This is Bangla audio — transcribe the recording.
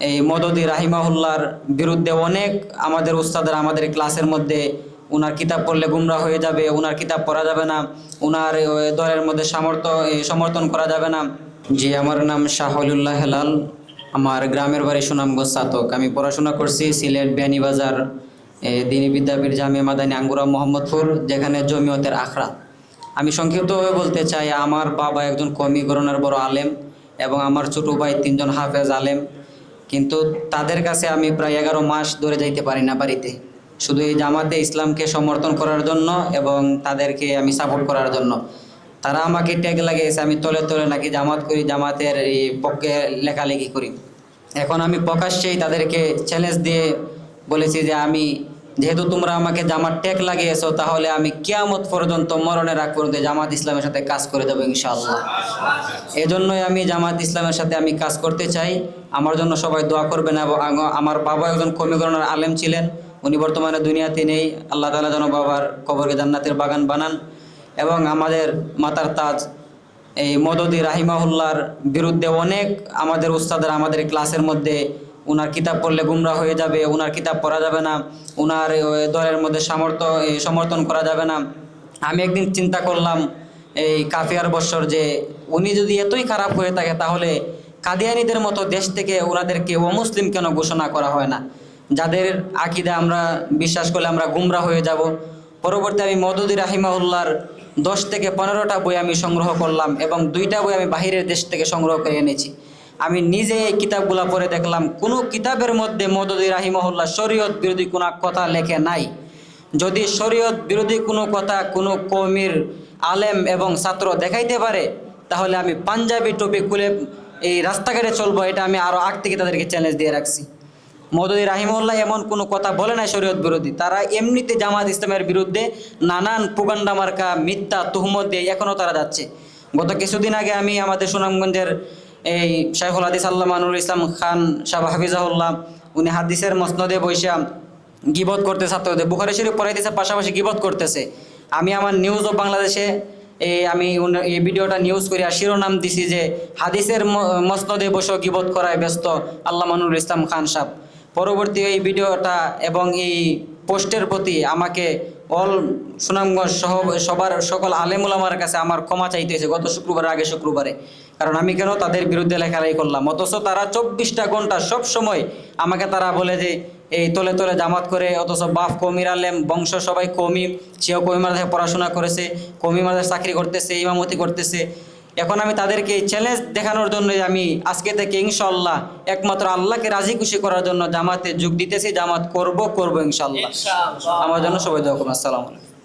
এই মদদি রাহিমাহুল্লাহর বিরুদ্ধে অনেক আমাদের উস্তাদরা আমাদের ক্লাসের মধ্যে উনার কিতাব পড়লে গুমরা হয়ে যাবে, উনার কিতাব পড়া যাবে না, উনার দলের মধ্যে সমর্থন করা যাবে না। জি, আমার নাম শাহুল্লাহ হেলাল, আমার গ্রামের বাড়ি সুনামগঞ্জ সাতক। আমি পড়াশোনা করছি সিলেট বিয়ানীবাজার দিনী বিদ্যাপীঠ জামিয়া মাদানী আঙ্গুরা মোহাম্মদপুর, যেখানে জমিয়তের আখড়া। আমি সংক্ষিপ্তভাবে বলতে চাই, আমার বাবা একজন কওমি ঘরানার বড় আলেম এবং আমার ছোটো ভাই 3 জন হাফেজ আলেম, কিন্তু তাদের কাছে আমি প্রায় 11 মাস ধরে যাইতে পারি না বাড়িতে, শুধু এই জামাতে ইসলামকে সমর্থন করার জন্য এবং তাদেরকে আমি সাপোর্ট করার জন্য। তারা আমাকে ট্যাগ লাগিয়েছে আমি তলে তলে নাকি জামাত করি, জামাতের এই পক্ষে লেখালেখি করি। এখন আমি প্রকাশ্যেই তাদেরকে চ্যালেঞ্জ দিয়ে বলেছি যে আমি যেহেতু তোমরা আমাকে জামাত ট্যাগ লাগিয়েছো, তাহলে আমি কিয়ামত পর্যন্ত মরণের আগ পর্যন্ত জামাত ইসলামের সাথে কাজ করে দেবো ইনশাআল্লাহ। এজন্যই আমি জামাত ইসলামের সাথে আমি কাজ করতে চাই। আমার জন্য সবাই দোয়া করবেন। এবং আমার বাবা একজন কওমি ঘরানার আলেম ছিলেন, উনি বর্তমানে দুনিয়াতে নেই। আল্লাহ তাআলা যেন বাবার কবরকে জান্নাতের বাগান বানান। এবং আমাদের মাতার তাজ এই মদদি রাহিমাহুল্লাহর বিরুদ্ধে অনেক আমাদের উস্তাদরা আমাদের ক্লাসের মধ্যে উনার কিতাব পড়লে গুমরা হয়ে যাবে, উনার কিতাব পড়া যাবে না, উনার দলের মধ্যে সমর্থন করা যাবে না। আমি একদিন চিন্তা করলাম এই কাফিয়ার বৎসর যে উনি যদি এতই খারাপ হয়ে থাকে, তাহলে কাদিয়ানীদের মতো দেশ থেকে ওনাদেরকে অমুসলিম কেন ঘোষণা করা হয় না, যাদের আকীদা আমরা বিশ্বাস করলে আমরা গুমরা হয়ে যাব। পরবর্তী আমি মদদি রাহিমাহুল্লাহর 10 থেকে 15টা বই আমি সংগ্রহ করলাম এবং 2টা বই আমি বাহিরের দেশ থেকে সংগ্রহ করে এনেছি। আমি নিজে এই কিতাবগুলো পড়ে দেখলাম কোনো কিতাবের মধ্যে মদদি রাহিমাহুল্লাহ শরীয়ত বিরোধী কোনো কথা লেখে নাই। যদি শরীয়ত বিরোধী কোনো কথা কোনো কওমির আলেম এবং ছাত্র দেখাইতে পারে, তাহলে আমি পাঞ্জাবি টুপি খুলে এই রাস্তাঘাটে চলবো, এটা আমি আরও আগ থেকে তাদেরকে চ্যালেঞ্জ দিয়ে রাখছি। মদদি রাহিমাহুল্লাহ এমন কোনো কথা বলে নাই শরীয়ত বিরোধী। তারা এমনিতে জামাত ইসলামের বিরুদ্ধে নানান পুগান্ডা মার্কা মিথ্যা তুহমত দিয়ে এখনও তারা যাচ্ছে। গত কিছুদিন আগে আমি আমাদের সুনামগঞ্জের এই শাইখুল হাদিস আল্লামা নুরুল ইসলাম খান সাহেব হাফিজাহুল্লাহ, উনি হাদিসের মসনদে বৈশা গিবত করতে ছাত্রদের বুখারী শরীফ পড়াইতেছে, পাশাপাশি গিবত করতেছে। আমি আমার নিউজ অফ বাংলাদেশে আমি এই ভিডিওটা নিউজ করে আর শিরোনাম দিছি যে হাদিসের মসনদে বসে গিবত করায় ব্যস্ত আল্লামা নুরুল ইসলাম খান সাহেব। পরবর্তী এই ভিডিওটা এবং এই পোস্টের প্রতি আমাকে অল সুনামগঞ্জ সহ সকল আলেম উলামার কাছে আমার ক্ষমা চাইতে হয়েছে গত শুক্রবার আগে শুক্রবারে। কারণ আমি কেন তাদের বিরুদ্ধে লেখালেখি করলাম, অথচ তারা 24টা ঘন্টা সব সময় আমাকে তারা বলে যে এই তলে তলে জামাত করে, অথচ বাপ কওমির আলেম, বংশ সবাই কওমি, সেও কওমি মাদ্রাসায় পড়াশোনা করেছে, কওমি মাদ্রাসায় চাকরি করতেছে, ইমামতি করতেছে। এখন আমি তাদেরকে চ্যালেঞ্জ দেখানোর জন্য আমি আজকে থেকে ইনশাআল্লাহ একমাত্র আল্লাহকে রাজি খুশি করার জন্য জামাতে যোগ দিতেছি, জামাত করব ইনশাআল্লাহ। আমার জন্য সবাই দোয়া করুন। আসসালামু আলাইকুম।